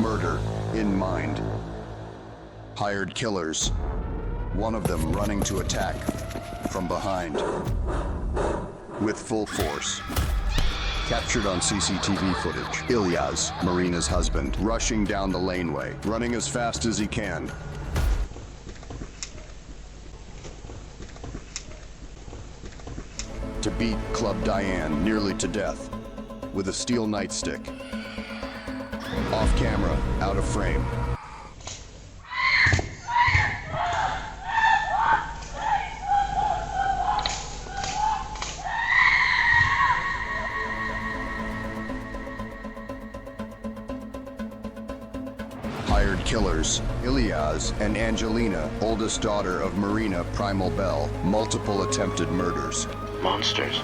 Murder in mind. Hired killers. One of them running to attack from behind with full force. Captured on CCTV footage. Ilyas, Marina's husband, rushing down the laneway, running as fast as he can. To beat Club Diane nearly to death with a steel nightstick. Off camera, out of frame. Hired killers, Ilyas and Angelina, oldest daughter of Marina Primal Bell, multiple attempted murders. Monsters.